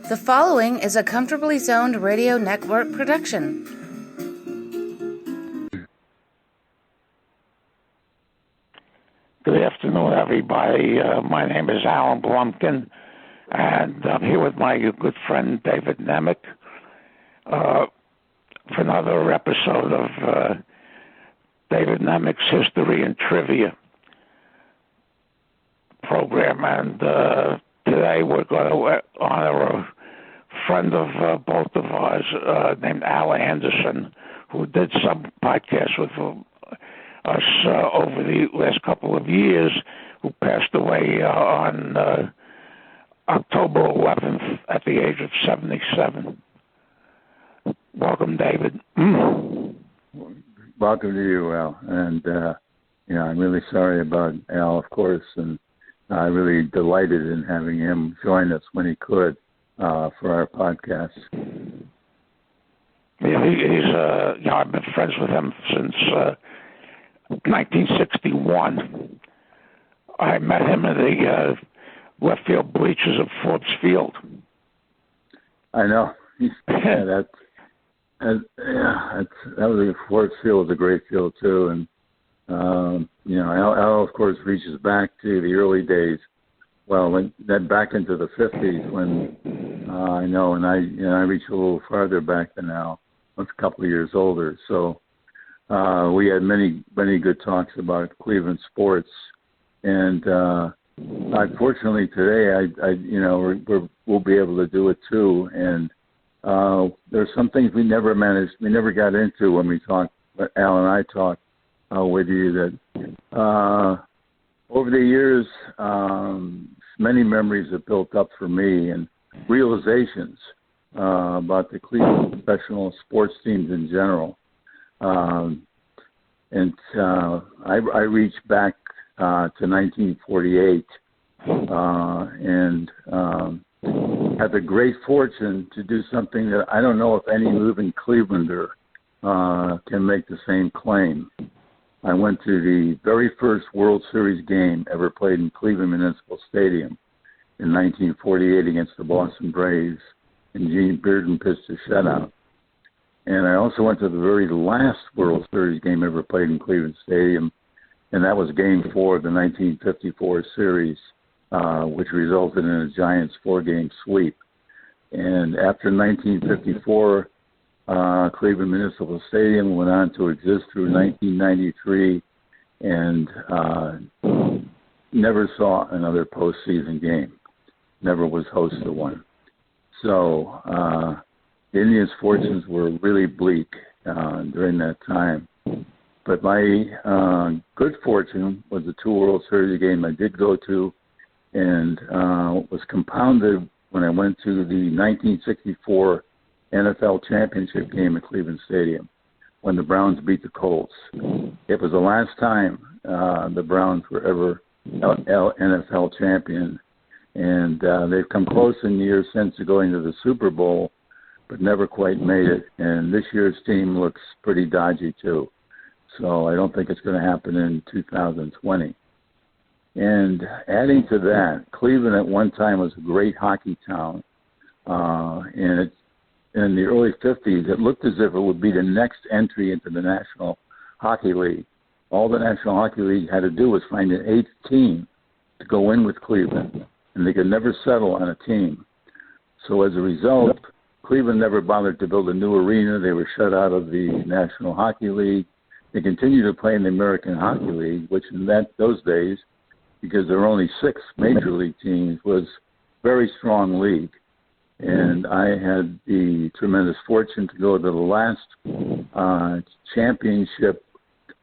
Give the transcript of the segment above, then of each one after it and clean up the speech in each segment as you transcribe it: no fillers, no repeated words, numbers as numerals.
The following is a Comfortably Zoned Radio Network production. Good afternoon, everybody. My name is Alan Blumkin, and I'm here with my good friend David Nemec for another episode of David Nemec's History and Trivia program. And today we're going to honor a friend of both of ours named Alan Anderson, who did some podcasts with us over the last couple of years, who passed away on October 11th at the age of 77. Welcome, David. Welcome to you, Al. And, I'm really sorry about Al, of course, and I'm really delighted in having him join us when he could for our podcast. Yeah, he's I've been friends with him since 1961. I met him in the left field bleachers of Forbes Field. I know. That was Forbes Field was a great field too, and Al of course reaches back to the early days. Well, then back into the 50s when I know, and I reach a little farther back than Al. I was a couple of years older, so we had many good talks about Cleveland sports, and unfortunately today we'll be able to do it too. And there's some things we never got into when we talked. But Al and I talked with you that over the years, many memories have built up for me and realizations about the Cleveland professional sports teams in general. I reached back to 1948 and had the great fortune to do something that I don't know if any living Clevelander can make the same claim. I went to the very first World Series game ever played in Cleveland Municipal Stadium in 1948 against the Boston Braves, and Gene Bearden pitched a shutout. And I also went to the very last World Series game ever played in Cleveland Stadium, and that was Game 4 of the 1954 series, which resulted in a Giants 4-game sweep. And after 1954, Cleveland Municipal Stadium went on to exist through 1993 and never saw another postseason game, never was host to one. So the Indians' fortunes were really bleak during that time. But my good fortune was the two World Series game I did go to, and was compounded when I went to the 1964 NFL championship game at Cleveland Stadium when the Browns beat the Colts. It was the last time the Browns were ever NFL champion, and they've come close in the years since to going to the Super Bowl, but never quite made it. And this year's team looks pretty dodgy too, so I don't think it's going to happen in 2020. And adding to that, Cleveland at one time was a great hockey town, and in the early 50s, it looked as if it would be the next entry into the National Hockey League. All the National Hockey League had to do was find an eighth team to go in with Cleveland, and they could never settle on a team. So as a result, Cleveland never bothered to build a new arena. They were shut out of the National Hockey League. They continued to play in the American Hockey League, which in those days, because there were only 6 major league teams, was a very strong league. And I had the tremendous fortune to go to the last championship,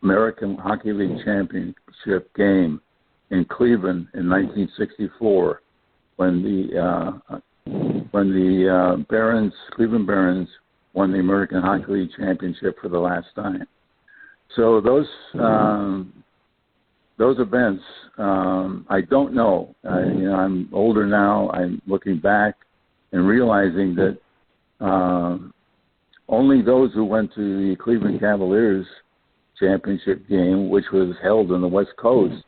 American Hockey League championship game in Cleveland in 1964, when the Cleveland Barons won the American Hockey League championship for the last time. So those events, I don't know. I'm older now. I'm looking back and realizing that only those who went to the Cleveland Cavaliers championship game, which was held on the West Coast,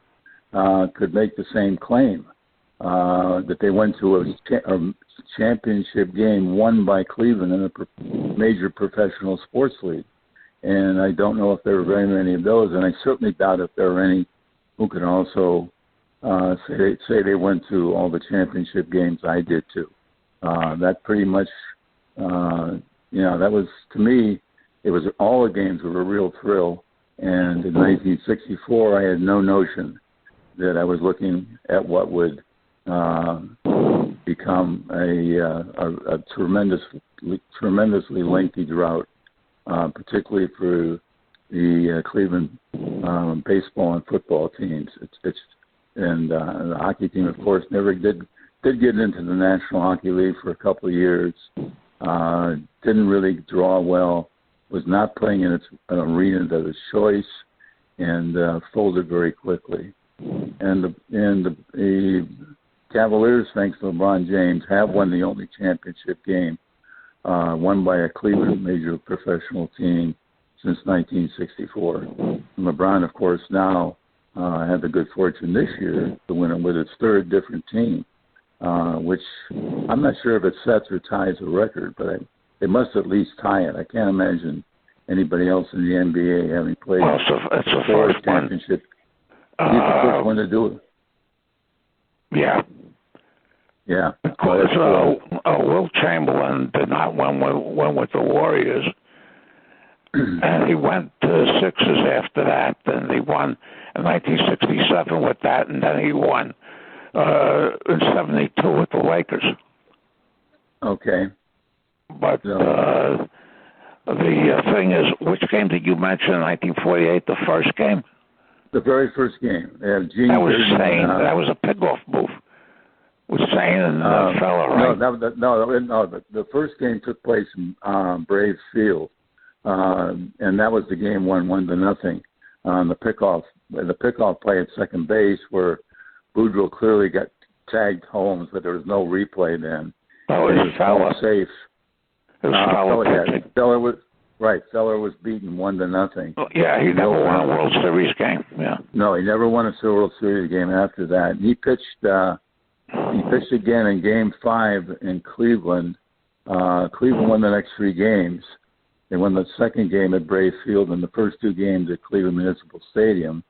could make the same claim. that they went to a championship game won by Cleveland in a major professional sports league. And I don't know if there were very many of those, and I certainly doubt if there were any who could also say they went to all the championship games I did too. That pretty much, that was, to me, it was all the games were a real thrill. And in 1964, I had no notion that I was looking at what would become a tremendously lengthy drought, particularly for the Cleveland baseball and football teams. And the hockey team, of course, never did get into the National Hockey League for a couple of years. Didn't really draw well. Was not playing in an arena of its choice, and folded very quickly. And the Cavaliers, thanks to LeBron James, have won the only championship game won by a Cleveland major professional team since 1964. And LeBron, of course, now had the good fortune this year to win it with his third different team, which I'm not sure if it sets or ties a record, but it must at least tie it. I can't imagine anybody else in the NBA having played it's a four first championship. He's the first one to do it. Yeah. Yeah. Because Will Chamberlain did not win with the Warriors. And he went to Sixers after that. And he won in 1967 with that. And then he won in 72 with the Lakers. Okay. But the thing is, which game did you mention in 1948, the first game? The very first game. That was Sane. That was a pick-off move. With Sane and Feller, right? No. The first game took place in Braves Field, and that was the game 1-0. The pickoff play at second base, where Boudreaux clearly got tagged Holmes, but there was no replay then. Oh, it was Feller. Safe. It was Feller was right. Feller was beaten 1-0. Yeah, he never won a World Series game. Yeah. No, he never won a World Series game after that. He pitched again in Game 5 in Cleveland. Cleveland won the next 3 games. They won the second game at Brave Field and the first 2 games at Cleveland Municipal Stadium.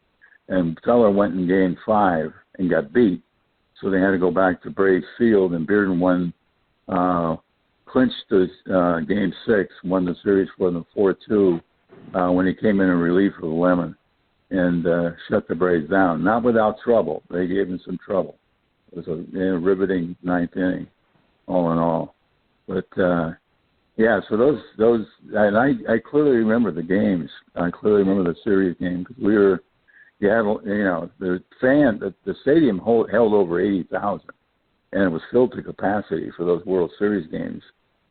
And Feller went in Game 5 and got beat, so they had to go back to Brave Field. And Bearden clinched the Game 6, won the series for them 4-2 when he came in relief of Lemon and shut the Braves down. Not without trouble. They gave him some trouble. It was a riveting 9th inning, all in all. But so those, and I clearly remember the games. I clearly remember the series game because the stadium held over 80,000, and it was filled to capacity for those World Series games.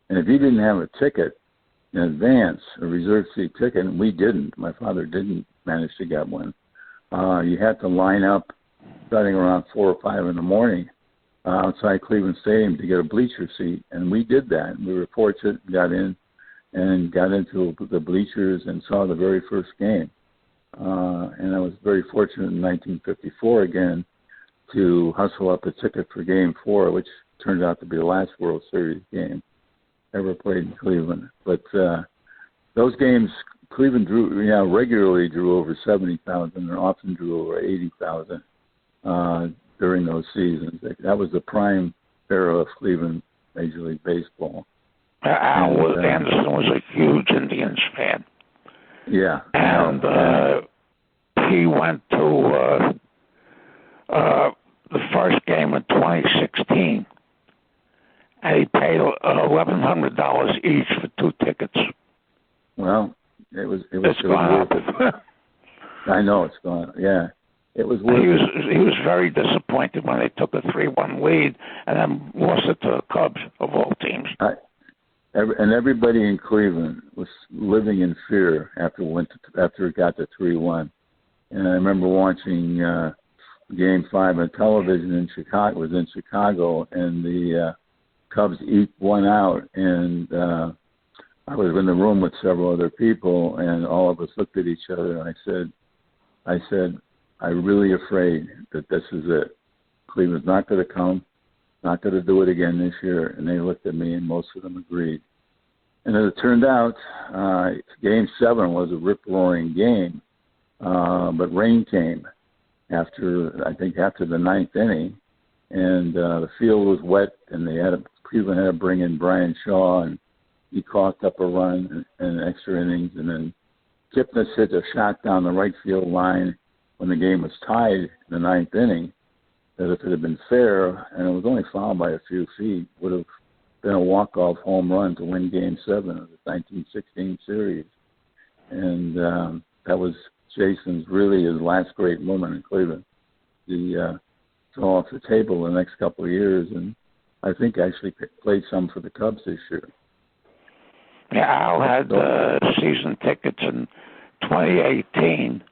And if you didn't have a ticket in advance, a reserved seat ticket, and we didn't, my father didn't manage to get one, you had to line up starting around 4 or 5 in the morning outside Cleveland Stadium to get a bleacher seat, and we did that. We were fortunate, got into the bleachers and saw the very first game. And I was very fortunate in 1954 again to hustle up a ticket for Game 4, which turned out to be the last World Series game ever played in Cleveland. But those games, Cleveland regularly drew over 70,000 and often drew over 80,000 during those seasons. That was the prime era of Cleveland Major League Baseball. Al Anderson was a huge Indians fan. Yeah. And he went to the first game in 2016, and he paid $1,100 each for 2 tickets. Well, it was it's gone up. I know it's gone. Yeah, it was worth He was very disappointed when they took a 3-1 lead and then lost it to the Cubs, of all teams. And everybody in Cleveland was living in fear after it got to 3-1. And I remember watching Game 5 on television in Chicago. It was in Chicago, and the Cubs eked one out. And I was in the room with several other people, and all of us looked at each other. And I said, I'm really afraid that this is it. Cleveland's not going to come, not going to do it again this year. And they looked at me, and most of them agreed. And as it turned out, Game 7 was a rip-roaring game, but rain came after the ninth inning, and the field was wet, and Cleveland had to bring in Brian Shaw, and he coughed up a run in extra innings, and then Kipnis hit a shot down the right field line when the game was tied in the ninth inning, that if it had been fair, and it was only fouled by a few feet, would have been a walk-off home run to win Game 7 of the 1916 series. And that was Jason's really his last great moment in Cleveland. He fell off the table the next couple of years, and I think actually played some for the Cubs this year. Yeah, Al had season tickets in 2018,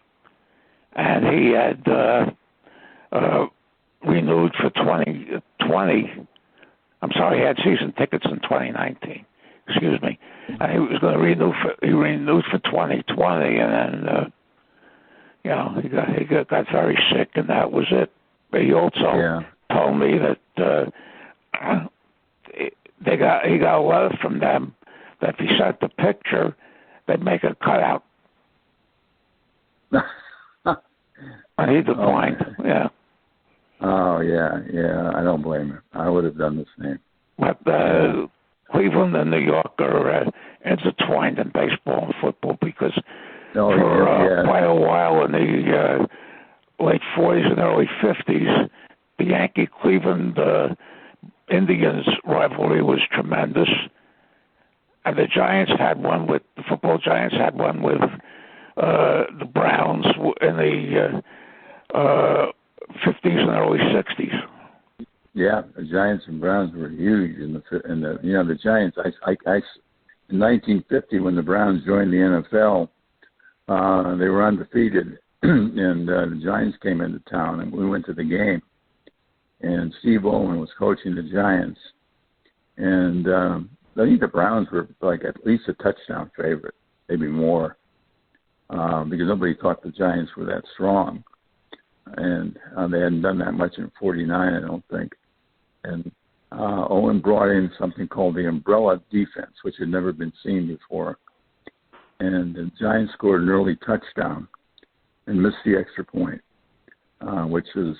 and he had renewed for 2020. I'm sorry, he had season tickets in 2019. Excuse me. And he was going to renewed for 2020, and then he got very sick, and that was it. But he also told me that he got a letter from them that if he sent the picture, they'd make a cutout. And he declined. Yeah. Oh, yeah. I don't blame him. I would have done the same. But Cleveland and New York are intertwined in baseball and football because for quite a while in the late 40s and early 50s, the Yankee-Cleveland Indians rivalry was tremendous. And the football Giants had one with the Browns in the 50s and early 60s. Yeah, the Giants and Browns were huge in the Giants. In 1950 when the Browns joined the NFL, they were undefeated, and the Giants came into town, and we went to the game. And Steve Owen was coaching the Giants, and I think the Browns were like at least a touchdown favorite, maybe more, because nobody thought the Giants were that strong. And they hadn't done that much in 49, I don't think. And Owen brought in something called the umbrella defense, which had never been seen before. And the Giants scored an early touchdown and missed the extra point, which is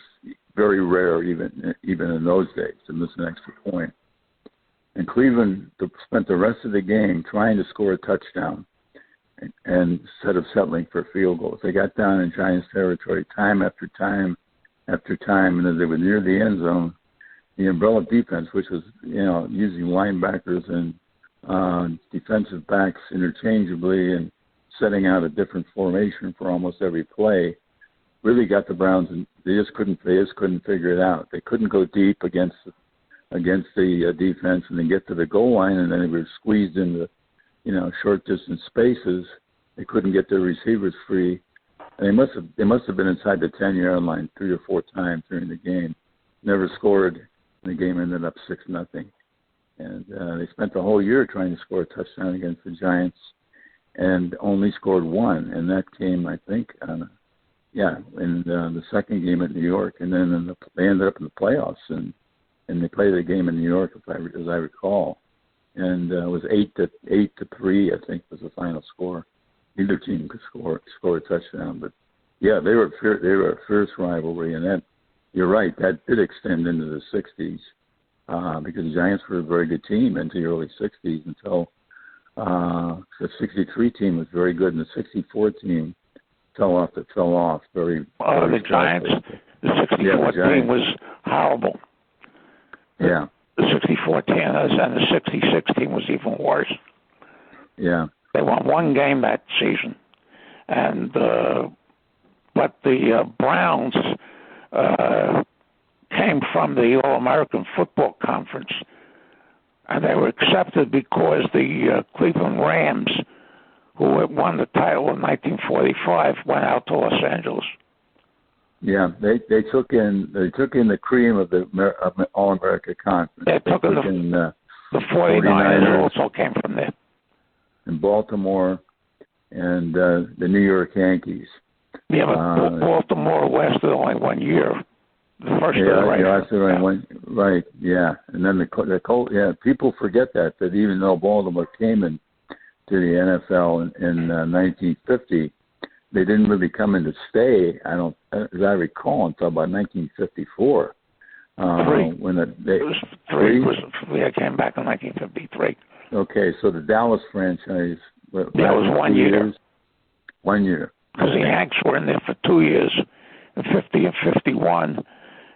very rare even in those days to miss an extra point. And Cleveland spent the rest of the game trying to score a touchdown and instead of settling for field goals. They got down in Giants territory time after time after time, and as they were near the end zone, the umbrella defense, which was using linebackers and defensive backs interchangeably and setting out a different formation for almost every play, really got the Browns, and they just couldn't figure it out. They couldn't go deep against the defense and then get to the goal line, and then they were squeezed into short distance spaces. They couldn't get their receivers free, and they must have been inside the 10-yard line 3 or 4 times during the game. Never scored, and the game ended up 6-0. And they spent the whole year trying to score a touchdown against the Giants, and only scored one, and that came, I think, in the second game at New York, and then they ended up in the playoffs, and they played the game in New York, as I recall, and it was 8-3, I think, was the final score. Neither team could score a touchdown, but yeah, they were a fierce rivalry, and that, you're right, that did extend into the 60s because the Giants were a very good team into the early 60s until the 63 team was very good, and the 64 team fell off. Very the Giants, the 64 team was horrible. Yeah. The 64 team and the 66 team was even worse. Yeah. They won one game that season, and but the Browns came from the All-American Football Conference, and they were accepted because the Cleveland Rams, who had won the title in 1945, went out to Los Angeles. Yeah, they took in the cream of the All-America Conference. They took in the 49ers also came from there. And Baltimore and the New York Yankees. Yeah, but Baltimore lasted only 1 year. The first iteration. Right, yeah. And then the Colts, yeah, people forget that even though Baltimore came in to the NFL in 1950, they didn't really come in to stay, as I recall, until about 1954. When I came back in 1953. Okay, so the Dallas franchise. It was 1 year. 1 year. Because the Yanks were in there for 2 years, in 50 and 51,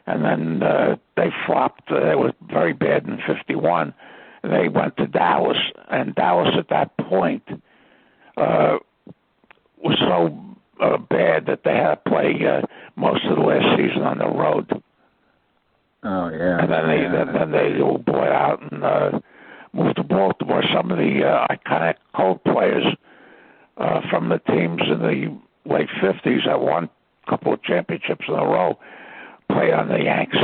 and then they flopped. They were very bad in 51. They went to Dallas, and Dallas at that point was so bad that they had to play most of the last season on the road. Oh yeah. And then they all bought out and moved to Baltimore. Some of the iconic Colt players from the teams in the late 50s that won a couple of championships in a row played on the Yanks.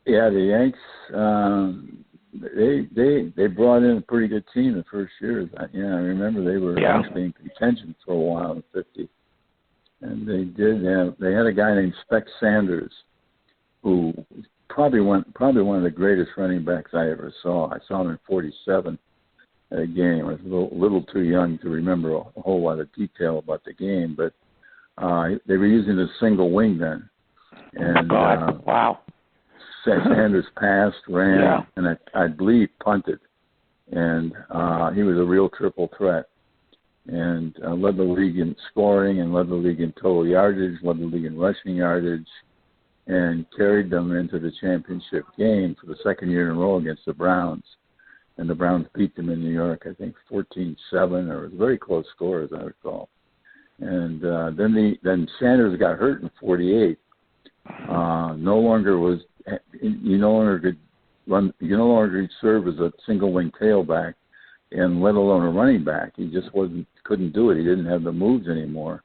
Yeah, the Yanks. They brought in a pretty good team the first year. I remember they were actually in contention for a while in '50, and they had a guy named Spec Sanders, who probably one of the greatest running backs I ever saw. I saw him in '47 at a game. I was a little too young to remember a whole lot of detail about the game, but they were using a single wing then. And wow. Sanders passed, ran, and I believe punted. And he was a real triple threat. And led the league in scoring and led the league in total yardage, led the league in rushing yardage, and carried them into the championship game for the second year in a row against the Browns. And the Browns beat them in New York, I think 14-7, or it was a very close score, as I recall. And then Sanders got hurt in '48. No longer could serve as a single wing tailback, and let alone a running back. He just couldn't do it. He didn't have the moves anymore.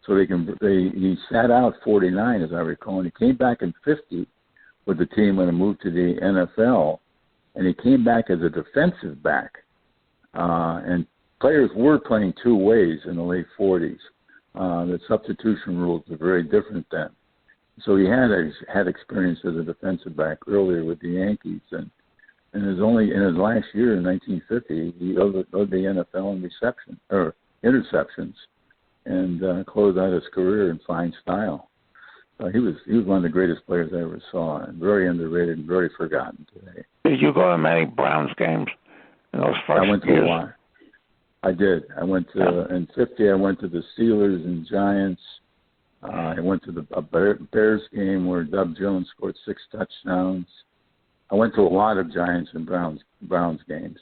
So he sat out 49, as I recall, and he came back in '50 with the team when it moved to the NFL, and he came back as a defensive back. And players were playing two ways in the late '40s. The substitution rules were very different then. So he had experience as a defensive back earlier with the Yankees, and in his last year in 1950, he led the NFL in interceptions, and closed out his career in fine style. He was one of the greatest players I ever saw, and very underrated and very forgotten today. Did you go to many Browns games in those first years? I went to a lot. I did. I went to in '50. I went to the Steelers and Giants. I went to the Bears game where Dub Jones scored 6 touchdowns. I went to a lot of Giants and Browns games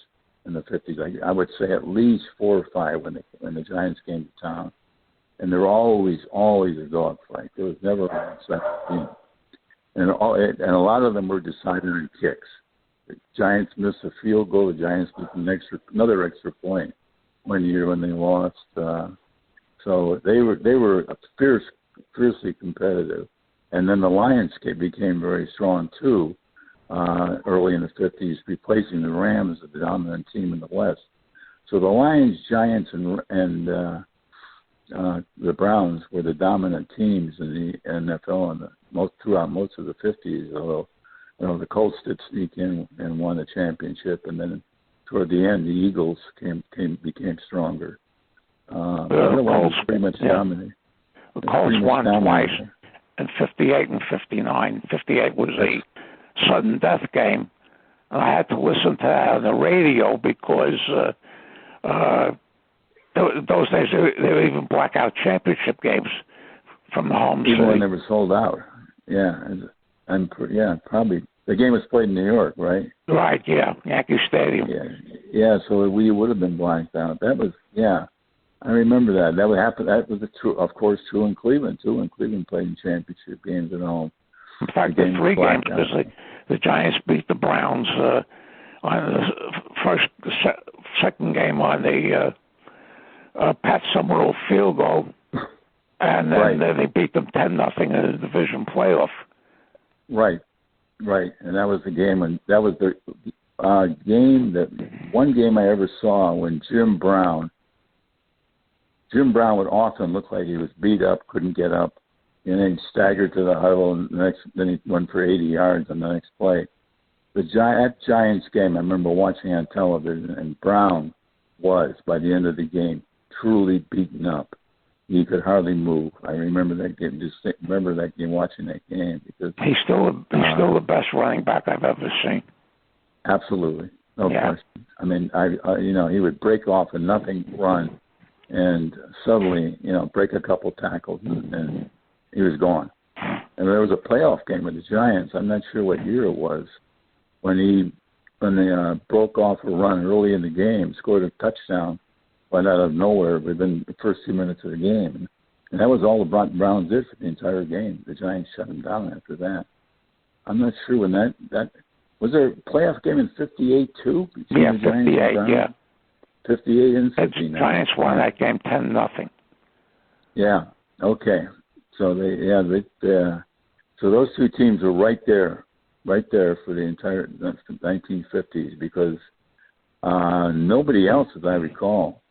in the '50s. I would say at least 4 or 5 when the Giants came to town, and there were always a dogfight. There was never a second team, and a lot of them were decided in kicks. The Giants missed a field goal. The Giants missed another extra point one year when they lost. So they were fiercely competitive. And then the Lions became very strong too, early in the '50s, replacing the Rams as the dominant team in the West. So the Lions, Giants, and the Browns were the dominant teams in the NFL throughout most of the '50s. Although the Colts did sneak in and won a championship, and then toward the end, the Eagles became stronger. The Colts pretty much dominated. The Colts won twice in '58 and '59. '58 was a sudden death game, and I had to listen to that on the radio because those days they were even blackout championship games from the home city. Even when they were sold out. Yeah, probably. The game was played in New York, right? Right, yeah, Yankee Stadium. Yeah. So we would have been blacked out. That was, I remember that. That would happen. That was true in Cleveland too. When Cleveland played in championship games at home. In fact, the 3 games because the Giants beat the Browns on the second game on the Pat Summerall field goal, and then they beat them 10-0 in the division playoff. Right, and that was the game when that was the one game I ever saw when Jim Brown would often look like he was beat up, couldn't get up, and then staggered to the huddle, and then he went for 80 yards on the next play. That Giants game, I remember watching on television, and Brown was, by the end of the game, truly beaten up. He could hardly move. I remember that game. Watching that game, because he's still the best running back I've ever seen. Absolutely, no question. I mean, he would break off a nothing run, and suddenly, break a couple tackles, and he was gone. And there was a playoff game with the Giants. I'm not sure what year it was, when they broke off a run early in the game, scored a touchdown, went out of nowhere within the first 2 minutes of the game. And that was all the Browns did for the entire game. The Giants shut them down after that. I'm not sure when that was there a playoff game in 58 too? Yeah, 58, yeah. 58 and 59. The Giants won that game 10-0. Yeah, okay. So so those two teams were right there for the entire 1950s, because nobody else, as I recall,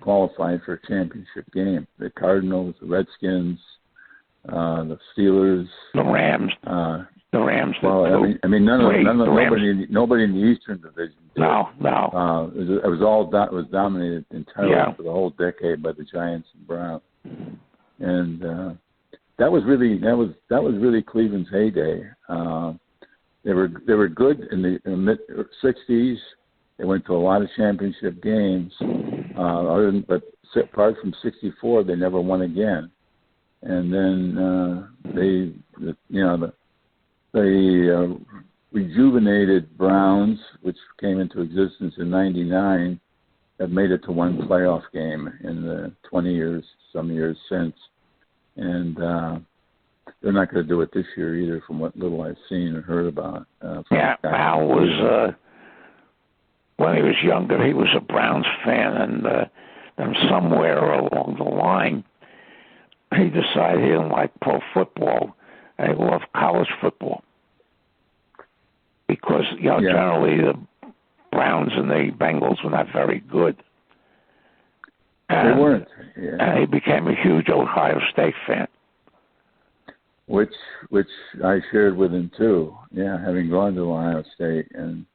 qualified for a championship game. The Cardinals, the Redskins, the Steelers, the Rams. Well, nobody in the Eastern Division did. No. It was dominated entirely for the whole decade by the Giants and Browns, and that was really Cleveland's heyday. They were good in the mid '60s. They went to a lot of championship games. But apart from '64, they never won again. And then the rejuvenated Browns, which came into existence in '99, have made it to one playoff game in the 20 years, some years since. And they're not going to do it this year either, from what little I've seen and heard about. Al was, when he was younger, he was a Browns fan, and then somewhere along the line, he decided he didn't like pro football, and he loved college football. Because, generally the Browns and the Bengals were not very good. They weren't. And he became a huge Ohio State fan. Which I shared with him too. Yeah, having gone to Ohio State and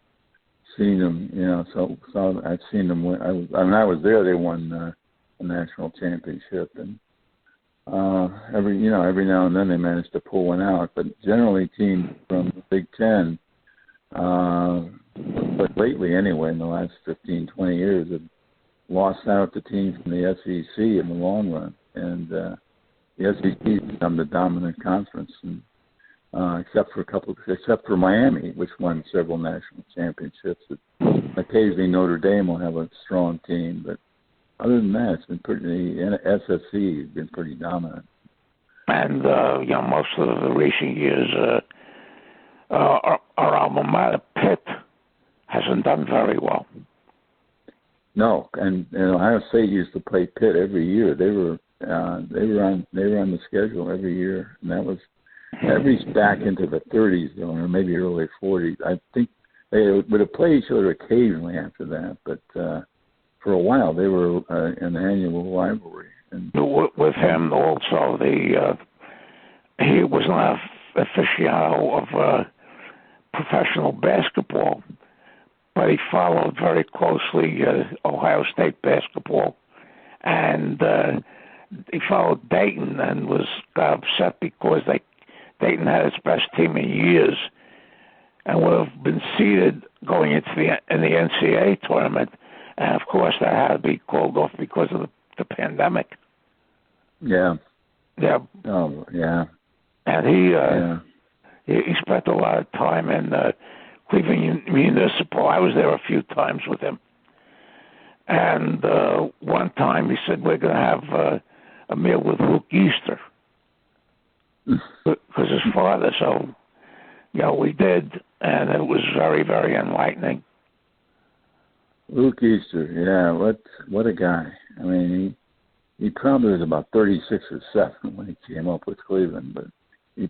seen them, so I've seen them win. When I was there, they won a national championship, and every now and then they managed to pull one out. But generally, teams from the Big Ten, but lately anyway, in the last 15, 20 years, have lost out to teams from the SEC in the long run, and the SEC has become the dominant conference, and except for Miami, which won several national championships. Occasionally Notre Dame will have a strong team, but other than that, it's been SSC has been pretty dominant. And most of the recent years, our alma mater, Pitt, hasn't done very well. No, and Ohio State used to play Pitt every year. They were on the schedule every year, and that was reached back into the 30s, or maybe early 40s. I think they would have played each other occasionally after that, but for a while they were an annual rivalry. And with him also, he was not an aficionado of professional basketball, but he followed very closely Ohio State basketball, and he followed Dayton and got upset because Dayton had its best team in years and would have been seeded going into the NCAA tournament, and of course that had to be called off because of the pandemic. Yeah. Yeah. Oh, yeah. And he spent a lot of time in Cleveland Municipal. I was there a few times with him. And one time he said, we're going to have a meal with Luke Easter. Because his father, so, we did. And it was very, very enlightening. Luke Easter, yeah, what a guy. I mean, he probably was about 36 or 7 when he came up with Cleveland, but I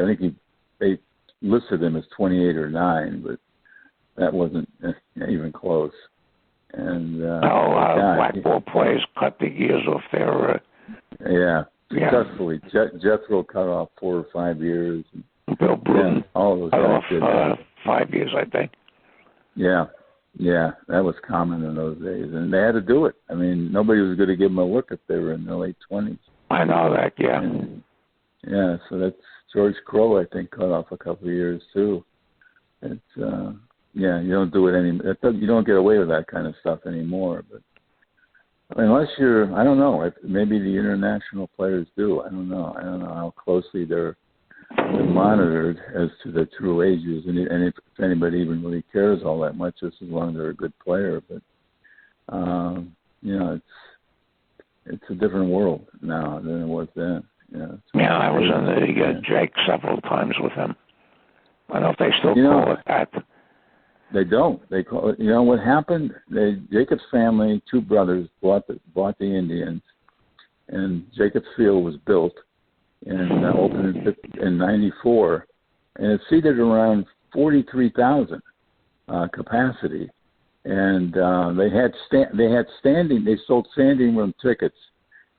think they listed him as 28 or 9, but that wasn't even close. And black ball players cut the ears off their. Yeah. successfully. Jethro cut off 4 or 5 years. Bill Bruton all those cut guys off did that. 5 years, I think. Yeah, that was common in those days, and they had to do it. I mean, nobody was going to give them a look if they were in their late 20s. I know that, yeah. Yeah, so that's George Crowe, I think, cut off a couple of years too. It's you don't do it you don't get away with that kind of stuff anymore. But unless I don't know, maybe the international players do. I don't know how closely they're monitored as to their true ages, and if anybody even really cares all that much, just as long as they're a good player. But it's a different world now than it was then. I was in the Jake several times with him. I don't know if they still call it that. They don't. They call it. What happened? Jacob's family, 2 brothers, bought the Indians, and Jacobs Field was built and opened in '94, and it seated around 43,000 capacity, and they sold standing room tickets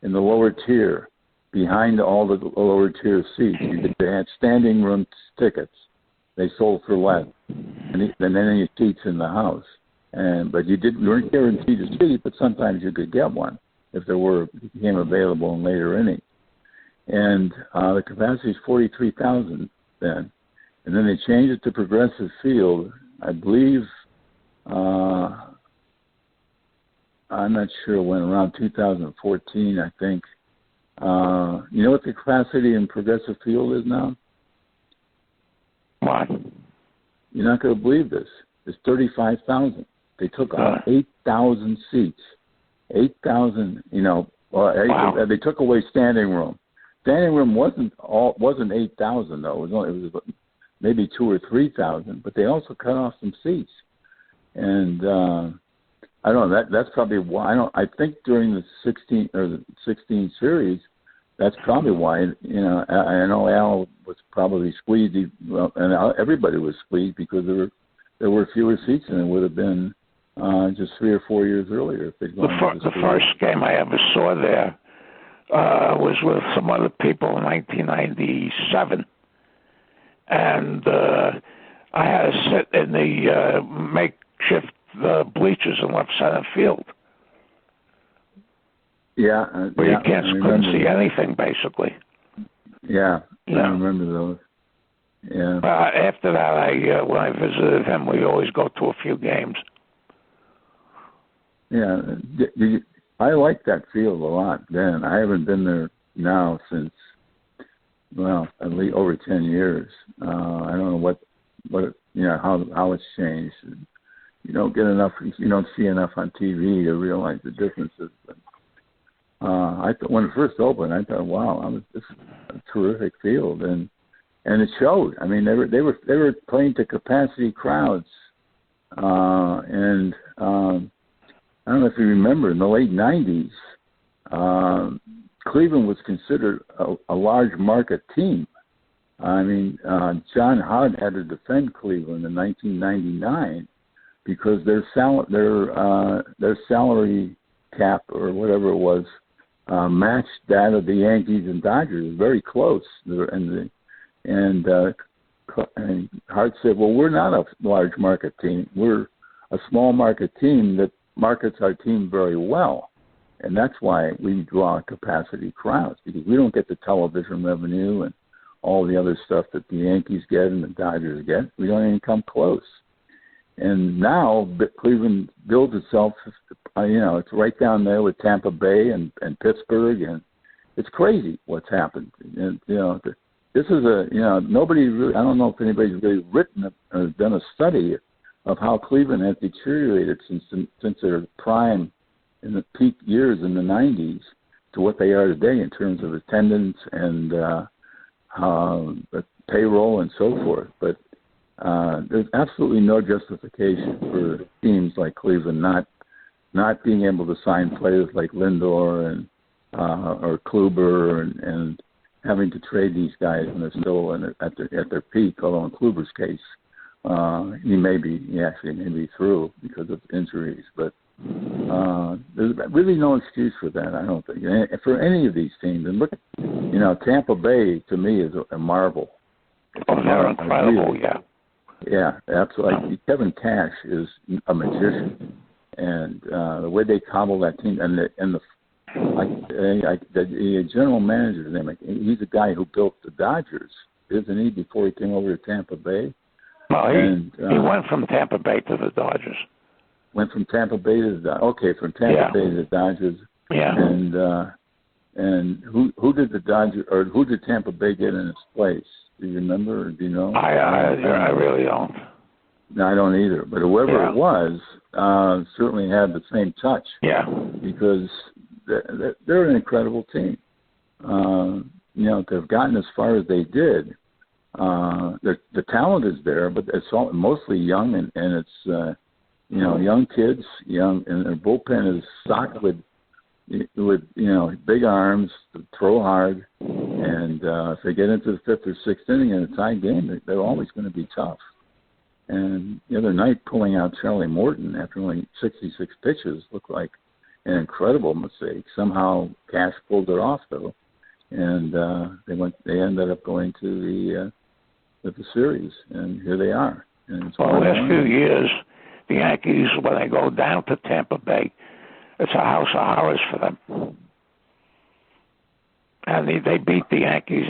in the lower tier, behind all the lower tier seats. They had standing room tickets. They sold for less than any seats in the house, but you weren't guaranteed a seat, but sometimes you could get one if it became available in later innings. And the capacity is 43,000 then. And then they changed it to Progressive Field. I believe, I'm not sure when, around 2014, I think. You know what the capacity in Progressive Field is now? What? You're not going to believe this. It's 35,000. They took out 8,000 seats. 8,000, Wow. They took away standing room. Standing room wasn't 8,000 though. It was maybe 2,000 or 3,000. But they also cut off some seats, and I don't know. That's probably why. I think during the 16 series, that's probably why. I know Al was probably squeezed, and everybody was squeezed because there were fewer seats than it would have been just 3 or 4 years earlier. If they'd gone The first game I ever saw there was with some other people in 1997, and I had to sit in the makeshift bleachers in left center field. Yeah, where you couldn't see anything basically. Yeah, I remember those. Yeah. After that, when I visited him, we always go to a few games. Yeah, I liked that field a lot then. I haven't been there now since, at least over 10 years. I don't know how it's changed. You don't get enough. You don't see enough on TV to realize the differences. But I thought when it first opened, I thought, wow, this is a terrific field, and it showed. I mean, they were playing to capacity crowds, and I don't know if you remember in the late '90s, Cleveland was considered a large market team. I mean, John Howard had to defend Cleveland in 1999 because their salary cap or whatever it was matched that of the Yankees and Dodgers, very close. And Hart said, "Well, we're not a large market team. We're a small market team that markets our team very well, and that's why we draw capacity crowds, because we don't get the television revenue and all the other stuff that the Yankees get and the Dodgers get. We don't even come close." And now Cleveland builds itself, it's right down there with Tampa Bay and Pittsburgh, and it's crazy what's happened. And, this is nobody really, I don't know if anybody's really written or done a study of how Cleveland has deteriorated since their prime in the peak years in the 90s to what they are today in terms of attendance and payroll and so forth. But there's absolutely no justification for teams like Cleveland not being able to sign players like Lindor and or Kluber and having to trade these guys when they're still at their peak. Although in Kluber's case, he may be through because of injuries. But There's really no excuse for that, I don't think, for any of these teams. And look, Tampa Bay to me is a marvel. They're incredible, really, yeah, absolutely. Kevin Cash is a magician, and the way they cobble that team, and the general manager's name, he's a guy who built the Dodgers, isn't he? Before he came over to Tampa Bay. Well, he went from Tampa Bay to the Dodgers. Went from Tampa Bay to the Dodgers. Okay, from Tampa Bay to the Dodgers. Yeah. And who did the Dodgers, or who did Tampa Bay get in his place? Do you remember, or do you know? I really don't. No, I don't either. But whoever it was certainly had the same touch. Yeah. Because they're an incredible team. To have gotten as far as they did, the talent is there, but it's mostly young, and it's young kids, and their bullpen is stocked with big arms, throw hard, and if they get into the fifth or sixth inning in a tie game, they're always going to be tough. And the other night, pulling out Charlie Morton after only 66 pitches looked like an incredible mistake. Somehow Cash pulled it off, though, and they ended up going to the series, and here they are. And the last few years, the Yankees, when they go down to Tampa Bay, it's a house of horrors for them. And they beat the Yankees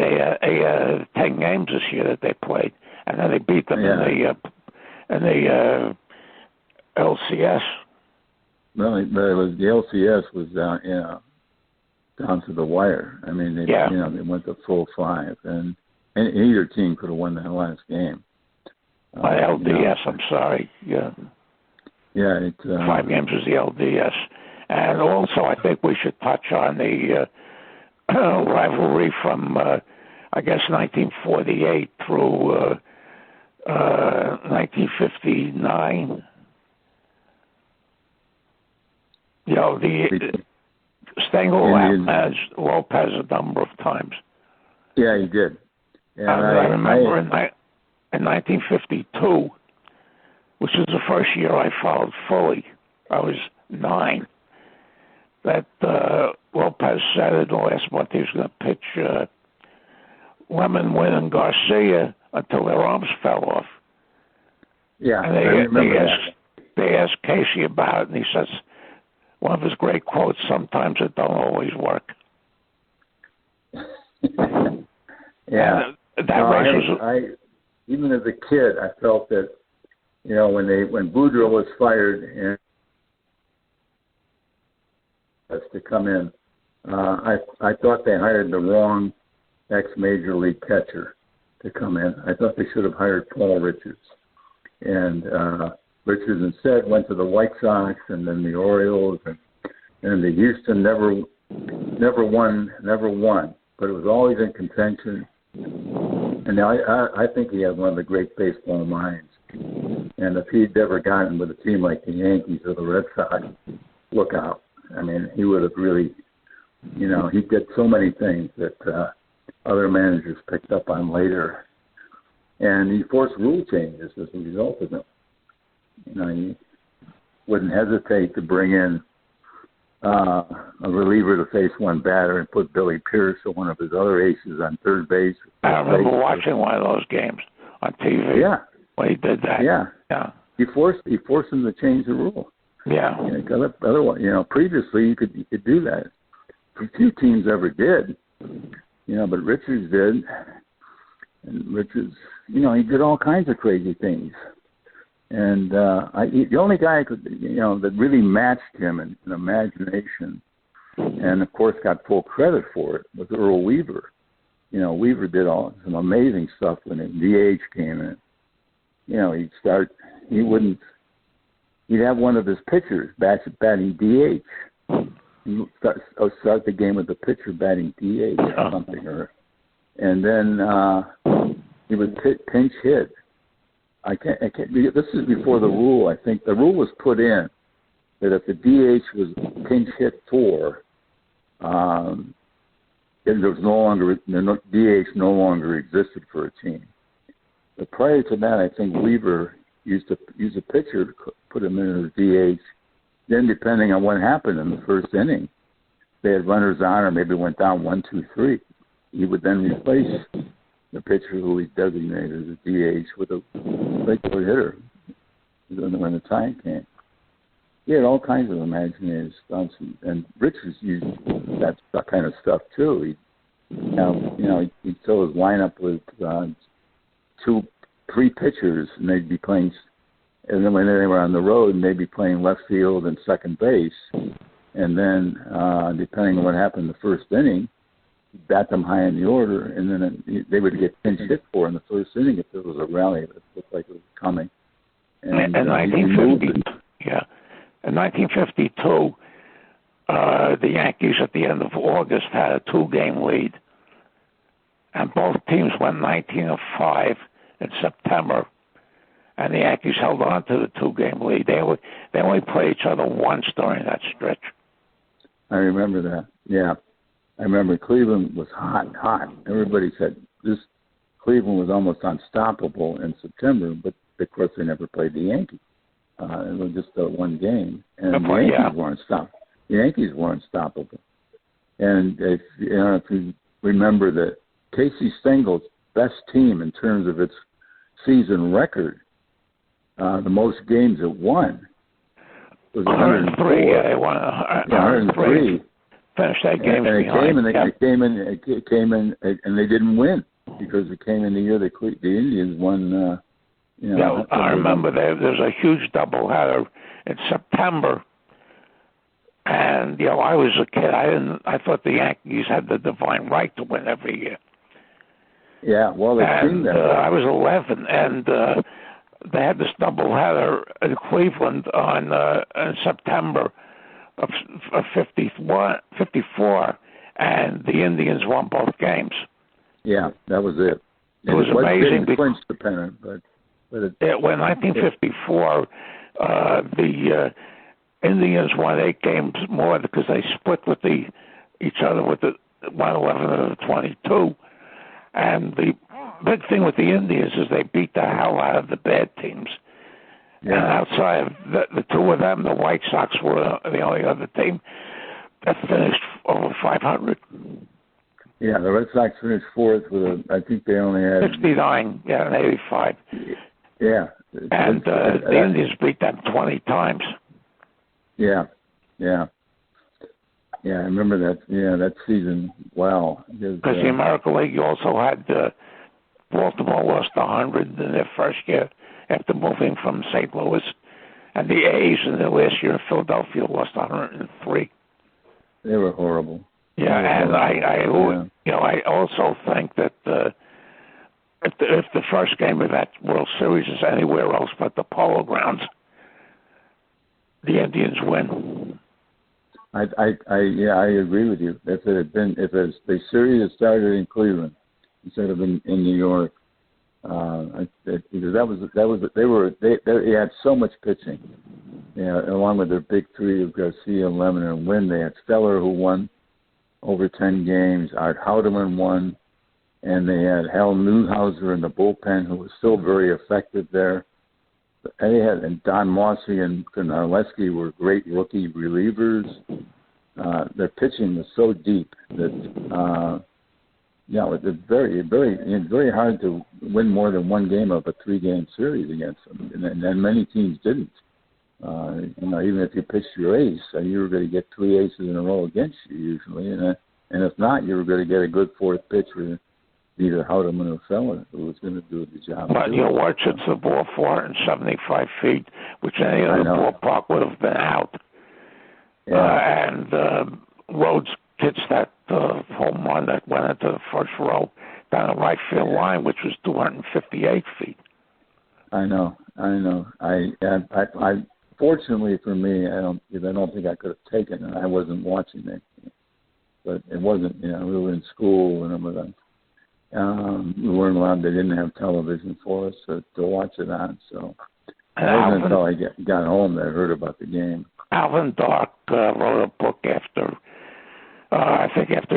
10 games this year that they played, and then they beat them in the LCS. Well, the LCS was down to the wire. I mean, they went to full 5, and either team could have won that last game. LDS, I'm sorry. Yeah. Yeah, 5 games is the LDS. And also, I think we should touch on the rivalry from, 1948 through 1959. The Stengel outmanaged Lopez a number of times. Yeah, he did. Yeah, I remember in 1952, which was the first year I followed fully. I was 9. That Lopez said in the last month he was going to pitch Lemon, Wynn, and Garcia until their arms fell off. Yeah, and I remember they asked Casey about it, and he says, one of his great quotes, sometimes it don't always work. Yeah. Even as a kid, I felt that, when Boudreaux was fired and to come in, I thought they hired the wrong ex-major league catcher to come in. I thought they should have hired Paul Richards. And Richards instead went to the White Sox and then the Orioles, and the Houston never won, but it was always in contention. And I think he had one of the great baseball minds. And if he'd ever gotten with a team like the Yankees or the Red Sox, look out. I mean, he would have really, he did so many things that other managers picked up on later. And he forced rule changes as a result of them. He wouldn't hesitate to bring in a reliever to face one batter and put Billy Pierce or one of his other aces on third base. I remember watching one of those games on TV. Yeah. When he did that. Yeah. He forced him to change the rule. Yeah. Otherwise, previously you could do that. A few teams ever did, but Richards did. And Richards, he did all kinds of crazy things. And the only guy that really matched him in imagination, and of course got full credit for it, was Earl Weaver. Weaver did some amazing stuff when DH came in. He'd have one of his pitchers batting DH. He'd start the game with the pitcher batting DH or something, and then he would pinch hit. I can't. This is before the rule. I think the rule was put in that if the DH was pinch hit for, there was DH no longer existed for a team. But prior to that, I think Weaver used a pitcher to put him in as DH, then depending on what happened in the first inning, they had runners on or maybe went down 1-2-3. He would then replace the pitcher who he designated as a DH with a regular hitter when the time came. He had all kinds of imaginative stunts, and Richards used that kind of stuff too. He'd fill his lineup with 3 pitchers, and they'd be playing. And then when they were on the road, and they'd be playing left field and second base. And then, depending on what happened in the first inning, he'd bat them high in the order, and then they would get pinch hit for in the first inning if there was a rally that looked like it was coming. And in 1950, in 1952, the Yankees at the end of August had a 2-game lead, and both teams went 19-5 in September. And the Yankees held on to the 2-game lead. They only played each other once during that stretch. I remember that. Yeah, I remember Cleveland was hot. Everybody said Cleveland was almost unstoppable in September, but of course they never played the Yankees. It was just one game, and the Yankees weren't unstoppable. The Yankees were unstoppable. And if you remember that Casey Stengel's best team in terms of its season record, the most games it won was 103. Yeah, they won 103. Finished that game behind. It came in, and they didn't win because it came in the year the Indians won. I remember there was a huge doubleheader in September, and I was a kid. I thought the Yankees had the divine right to win every year. Yeah, well, they seemed that. I was 11, and they had this doubleheader in Cleveland in September of 54, and the Indians won both games. Yeah, that was it. It was amazing. They clinched the pennant, but when 1954, the Indians won 8 games more because they split with each other with the 111 and the 22. And the big thing with the Indians is they beat the hell out of the bad teams. Yeah. And outside of the 2 of them, the White Sox were the only other team that finished over 500. Yeah, the Red Sox finished 4th with I think they only had 69, and 85. Yeah. And the Indians beat them 20 times. Yeah. I remember that. Yeah, that season. Wow. Because the American League also had Baltimore lost 100 in their first year after moving from St. Louis, and the A's in their last year in Philadelphia lost 103. They were horrible. Yeah, and I also think that if the first game of that World Series is anywhere else but the Polo Grounds, the Indians win. I agree with you. If the series had started in Cleveland instead of in New York, because they had so much pitching. Along with their big 3 of Garcia, Lemon, and Wynn, they had Feller, who won over 10 games. Art Houdeman won, and they had Hal Newhouser in the bullpen, who was still very effective there. And Don Mossy and Narleski were great rookie relievers. Their pitching was so deep that it's very hard to win more than one game of a 3-game series against them, and many teams didn't. Even if you pitched your ace, you were going to get 3 aces in a row against you usually, and if not, you were going to get a good 4th pitcher, either Houdeman or Feller, who was going to do the job. But watch it's the ball 475 feet, which any other ballpark would have been out. Yeah. And Rhodes hits that home run that went into the first row down the right field line, which was 258 feet. I know. I fortunately for me, I don't think I could have taken it. I wasn't watching it, but it wasn't. We were in school and everything. We weren't allowed. They didn't have television for us to watch it on. So it wasn't until I got home that I heard about the game. Alvin Dark wrote a book after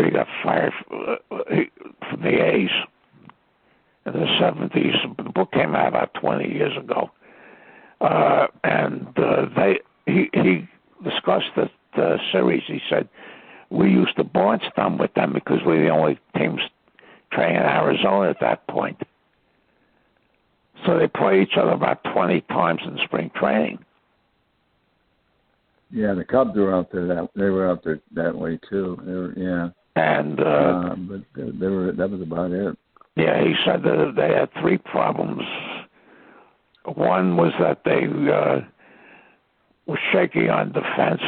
he got fired from the A's in the 70s. The book came out about 20 years ago, and he discussed the series, he said, we used to barnstorm with them because we were the only teams training in Arizona at that point. So they play each other about 20 times in spring training. Yeah, the Cubs were out there. They were out there that way too. They were, yeah. And but they were. That was about it. Yeah, he said that they had three problems. One was that they were shaky on defense.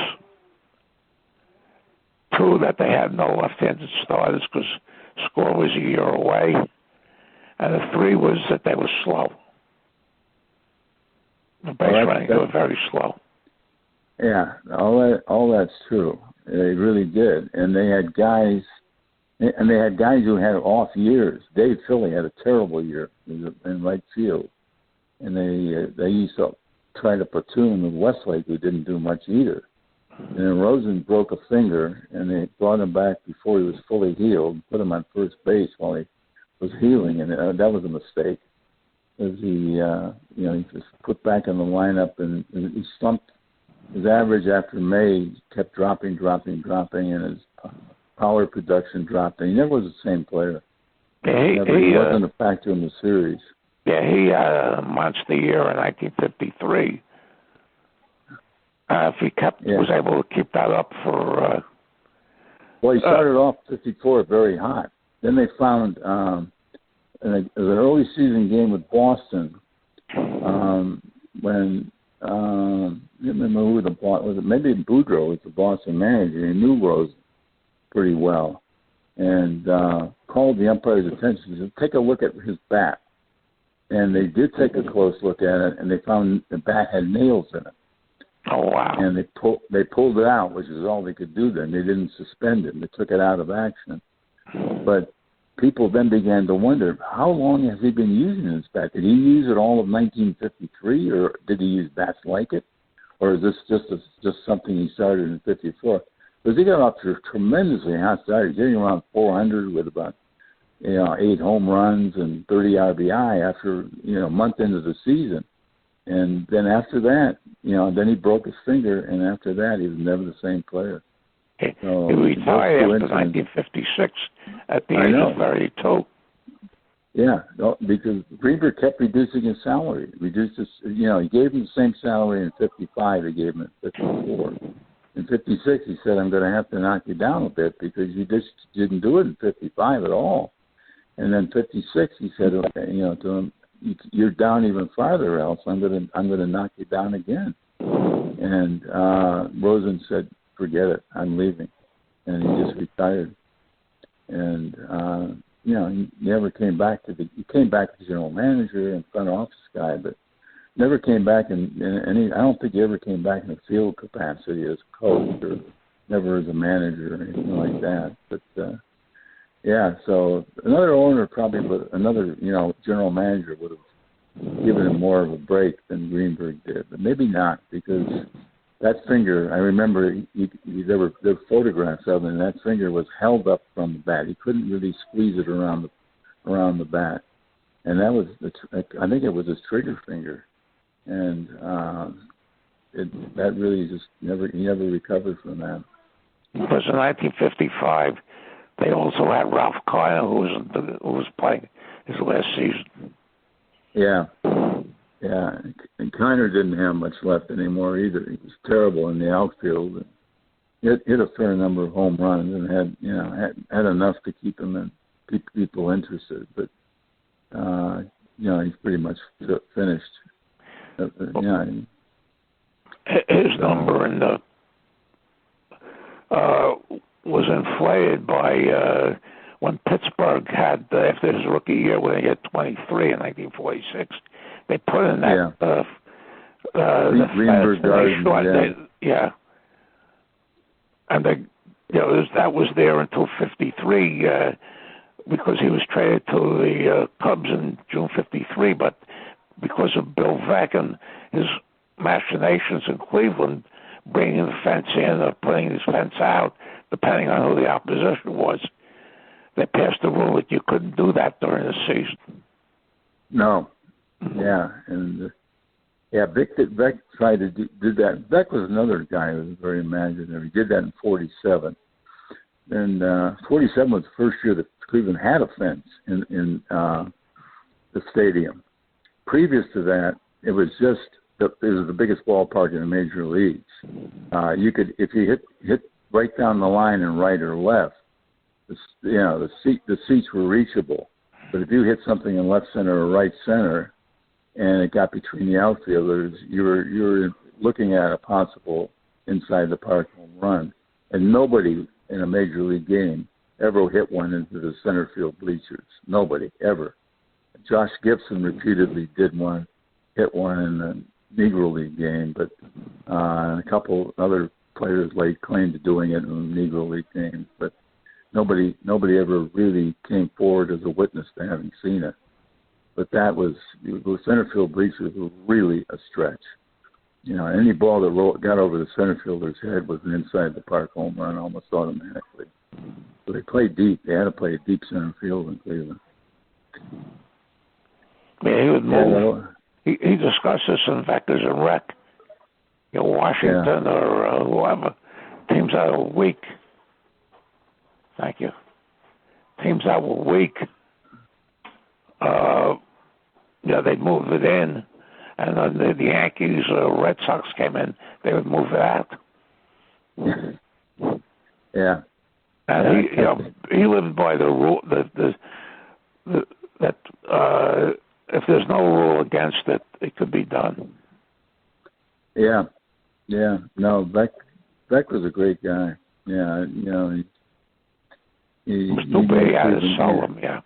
Two, that they had no left-handed starters because Score was a year away. And the three was that they were slow. The base running, they were very slow. Yeah, all that's true. They really did, and they had guys who had off years. Dave Philly had a terrible year in right field, and they used to try to platoon him with Westlake, who didn't do much either. And then Rosen broke a finger, and they brought him back before he was fully healed, put him on first base while he was healing, and that was a mistake. Because he just put back in the lineup, and he slumped. His average after May kept dropping, and his power production dropped, and he never was the same player. He wasn't a factor in the series. Yeah, he had a monster year in 1953. If he was able to keep that up for... well, he started off 54 very hot. Then they found in an early season game with Boston when... I don't remember who was it? Maybe Boudreaux was the Boston manager. He knew Rose pretty well, and called the umpire's attention. He said, "Take a look at his bat." And they did take a close look at it, and they found the bat had nails in it. Oh wow! And they pulled it out, which is all they could do. Then they didn't suspend it; they took it out of action. But people then began to wonder, how long has he been using this bat? Did he use it all of 1953, or did he use bats like it? Or is this just something he started in 54? Because he got off to a tremendously hot start. He's getting around 400 with about 8 home runs and 30 RBI after a month into the season. And then after that, then he broke his finger, and after that, he was never the same player. So, he retired after 1956 at the age of 32. Yeah, because Greenberg kept reducing his salary. He gave him the same salary in 55 he gave him in 54. In 56, he said, "I'm going to have to knock you down a bit because you just didn't do it in 55 at all." And then 56, he said, to him, "You're down even farther, else I'm going to knock you down again." And Rosen said, "Forget it, I'm leaving," and he just retired. And he never came back he came back as general manager and front office guy, but never came back I don't think he ever came back in a field capacity as a coach or never as a manager or anything like that. But so another owner another general manager would have given him more of a break than Greenberg did, but maybe not, because that finger, I remember there were photographs of it, and that finger was held up from the bat. He couldn't really squeeze it around the bat, and that was I think it was his trigger finger, and that really just he never recovered from that. Because in 1955, they also had Ralph Kiner, who was playing his last season. Yeah. Yeah, and Kiner didn't have much left anymore either. He was terrible in the outfield. Hit a fair number of home runs and had enough to keep people interested. But he's pretty much finished. His number in the was inflated by when Pittsburgh had after his rookie year when he had 23 in 1946. They put in that Greenberg Garden, and that was there until 53 because he was traded to the Cubs in June 53. But because of Bill Veeck and his machinations in Cleveland, bringing the fence in or putting his fence out, depending on who the opposition was, they passed a rule that you couldn't do that during the season. No. Yeah, and Yeah, Beck tried to did that. Beck was another guy who was very imaginative. He did that in '47, and '47 was the first year that Cleveland had a fence in the stadium. Previous to that, it was just it was the biggest ballpark in the major leagues. You could, if you hit right down the line and right or left, the seats were reachable. But if you hit something in left center or right center, and it got between the outfielders, you were looking at a possible inside the park home run. And nobody in a major league game ever hit one into the center field bleachers. Nobody ever. Josh Gibson repeatedly hit one in the Negro League game, but a couple other players laid claim to doing it in the Negro League games, but nobody ever really came forward as a witness to having seen it. But the center field bleachers were really a stretch. Any ball that got over the center fielder's head was an inside the park home run almost automatically. So they played deep. They had to play a deep center field in Cleveland. Yeah, he would move. He discussed this in Vectors and Rec. Washington or whoever. Teams that were weak. Thank you. Teams that were weak, they'd move it in. And then the Yankees or Red Sox came in, they would move it out. Yeah. And he lived by the rule that if there's no rule against it, it could be done. Yeah. No, Beck was a great guy. Yeah, it was too bad he had to sell him. Yeah.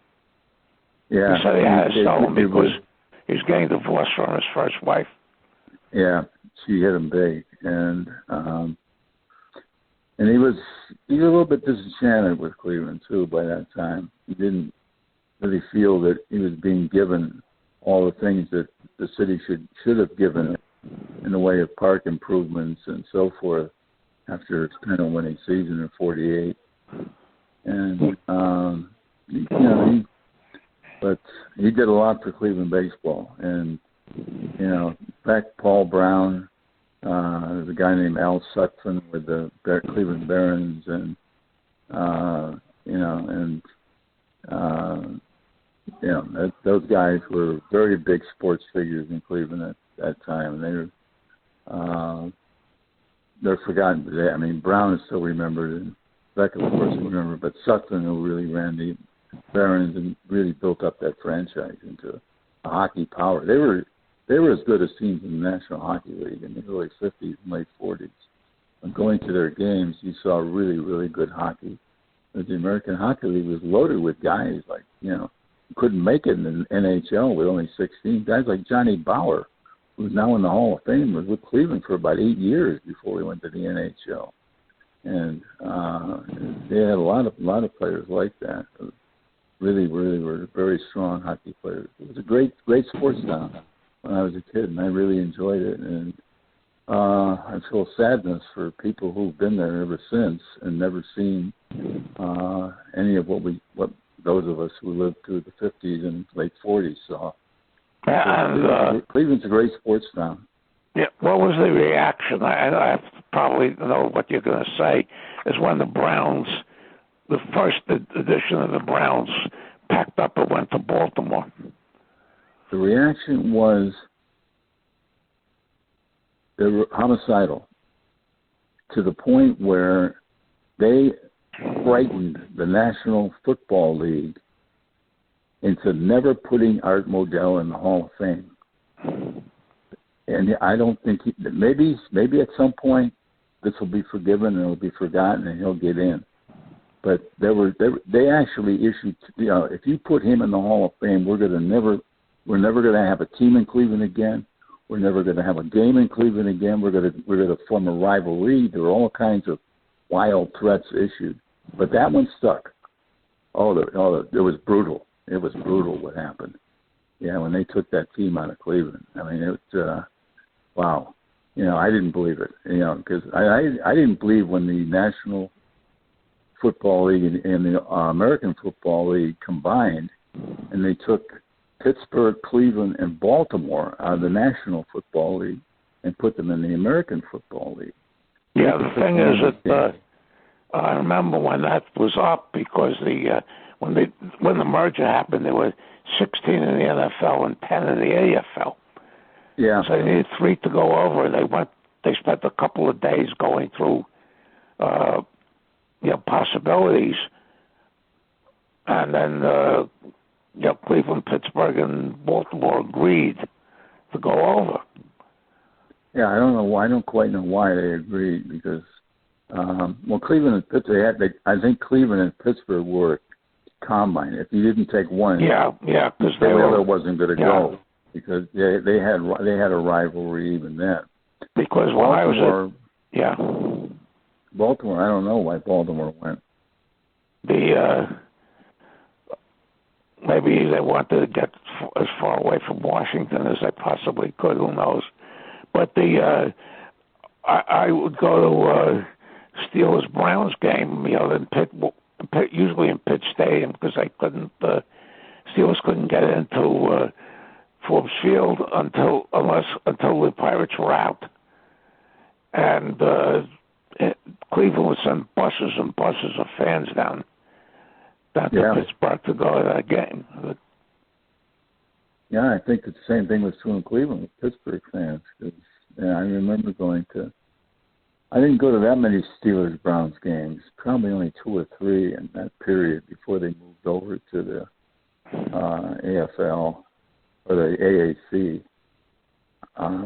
Yeah. He said he had to sell him because he's getting divorced from his first wife. Yeah, she hit him big, and he was a little bit disenchanted with Cleveland too by that time. He didn't really feel that he was being given all the things that the city should have given it in the way of park improvements and so forth after its kind of winning season in '48. And but he did a lot for Cleveland baseball. And back Paul Brown, there's a guy named Al Sutphen with the Cleveland Barons, and those guys were very big sports figures in Cleveland at that time, and they're forgotten today. I mean, Brown is still remembered, and Beck, of course, remembered, but Sutphen, who really ran the Barons and really built up that franchise into a hockey power. They were as good as teams in the National Hockey League in the early 50s and late 40s. And going to their games, you saw really, really good hockey. But the American Hockey League was loaded with guys like, couldn't make it in the NHL with only 16. Guys like Johnny Bauer, who's now in the Hall of Fame, was with Cleveland for about 8 years before he went to the NHL. And they had a lot of players like that. Really were very strong hockey players. It was a great sports town when I was a kid, and I really enjoyed it. And I feel sadness for people who've been there ever since and never seen any of what those of us who lived through the 50s and late 40s saw. And Cleveland's a great sports town. Yeah, what was the reaction? I probably know what you're going to say. Is when the Browns, the first edition of the Browns, packed up and went to Baltimore. The reaction was they were homicidal to the point where they frightened the National Football League into never putting Art Modell in the Hall of Fame. And I don't think maybe at some point this will be forgiven and it'll be forgotten and he'll get in. But they actually issued, if you put him in the Hall of Fame, we're never going to have a team in Cleveland again. We're never going to have a game in Cleveland again. We're going to form a rivalry. There were all kinds of wild threats issued, but that one stuck. It was brutal. It was brutal what happened. Yeah, when they took that team out of Cleveland. I mean, it was wow. I didn't believe it. Because I didn't believe when the National Football League and the American Football League combined, and they took Pittsburgh, Cleveland, and Baltimore out of the National Football League and put them in the American Football League. Yeah, the thing is that I remember when that was up because when the merger happened, there were 16 in the NFL and 10 in the AFL. Yeah. So they needed 3 to go over. They spent a couple of days going through, possibilities, and then Cleveland, Pittsburgh, and Baltimore agreed to go over. Yeah, I don't know why. I don't quite know why they agreed because, Cleveland and Pittsburgh. I think Cleveland and Pittsburgh were combined. If you didn't take one, because the other wasn't going to go because they had a rivalry even then. Because Baltimore, Baltimore. I don't know why Baltimore went. Maybe they wanted to get as far away from Washington as they possibly could. Who knows? But I would go to Steelers Browns game, in usually in Pitt Stadium because they couldn't. Steelers couldn't get into Forbes Field until the Pirates were out, and Cleveland would send buses and buses of fans down to Pittsburgh to go to that game. Yeah, I think the same thing was true in Cleveland with Pittsburgh fans. Cause, I remember going to. I didn't go to that many Steelers Browns games. Probably only 2 or 3 in that period before they moved over to the AFL or the AAC.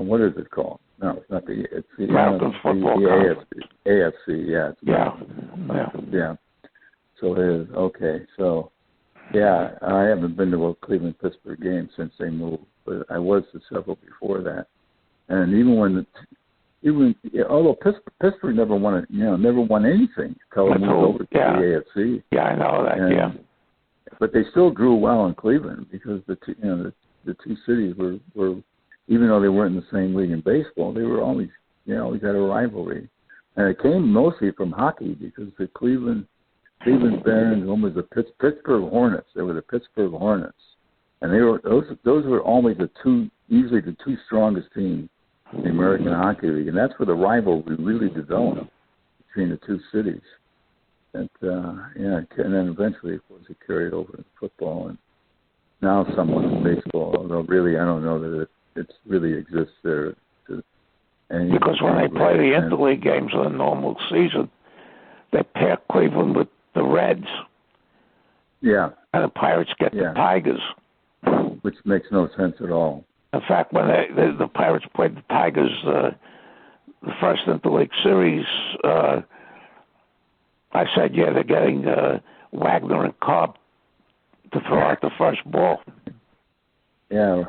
What is it called? No, it's not the. It's the American Football AFC. Yeah. Yeah. So it is okay. So. Yeah, I haven't been to a Cleveland-Pittsburgh game since they moved, but I was to several before that. And although Pittsburgh never won anything until they moved over to the AFC. Yeah, I know that. But they still grew well in Cleveland because the two cities were even though they weren't in the same league in baseball, they were always had a rivalry, and it came mostly from hockey because the Cleveland Barons, home was the Pittsburgh Hornets. They were the Pittsburgh Hornets, and they were those were always usually the two strongest teams in the American Hockey League, and that's where the rivalry really developed between the two cities. And and then eventually, of course, it carried over in football, and now somewhat in baseball. Although really, I don't know that it really exists there. Because when they play the interleague games in a normal season, they pair Cleveland with the Reds. Yeah. And the Pirates get the Tigers. Which makes no sense at all. In fact, when the Pirates played the Tigers, the first interleague series, I said, they're getting Wagner and Cobb to throw out the first ball. Yeah.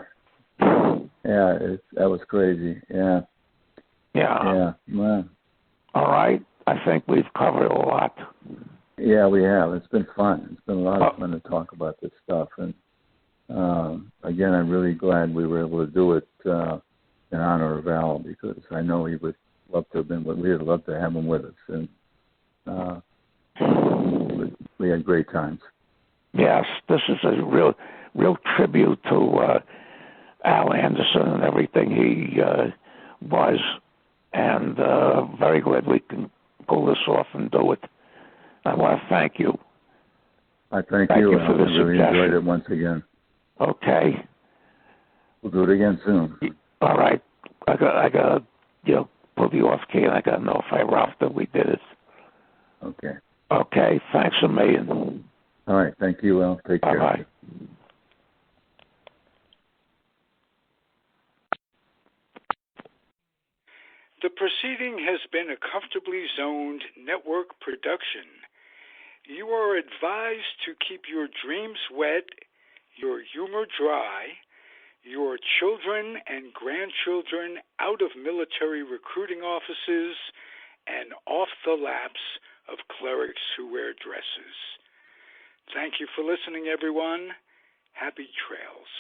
Yeah, that was crazy. Yeah. Yeah. Well. All right. I think we've covered a lot. Yeah, we have. It's been fun. It's been a lot of fun to talk about this stuff. And again, I'm really glad we were able to do it in honor of Al because I know he would love to have been. We'd love to have him with us, and we had great times. Yes, this is a real tribute to Al Anderson and everything he was, and very glad we can pull this off and do it. I want to thank you. I thank you for the I really enjoyed it once again. Okay. We'll do it again soon. All right. I got pull you off key, and I got to know if I Ralph that we did it. Okay. Okay. Thanks a million. All right. Thank you, Al. Take care. Bye-bye. The proceeding has been a Comfortably Zoned network production. You are advised to keep your dreams wet, your humor dry, your children and grandchildren out of military recruiting offices and off the laps of clerics who wear dresses. Thank you for listening, everyone. Happy trails.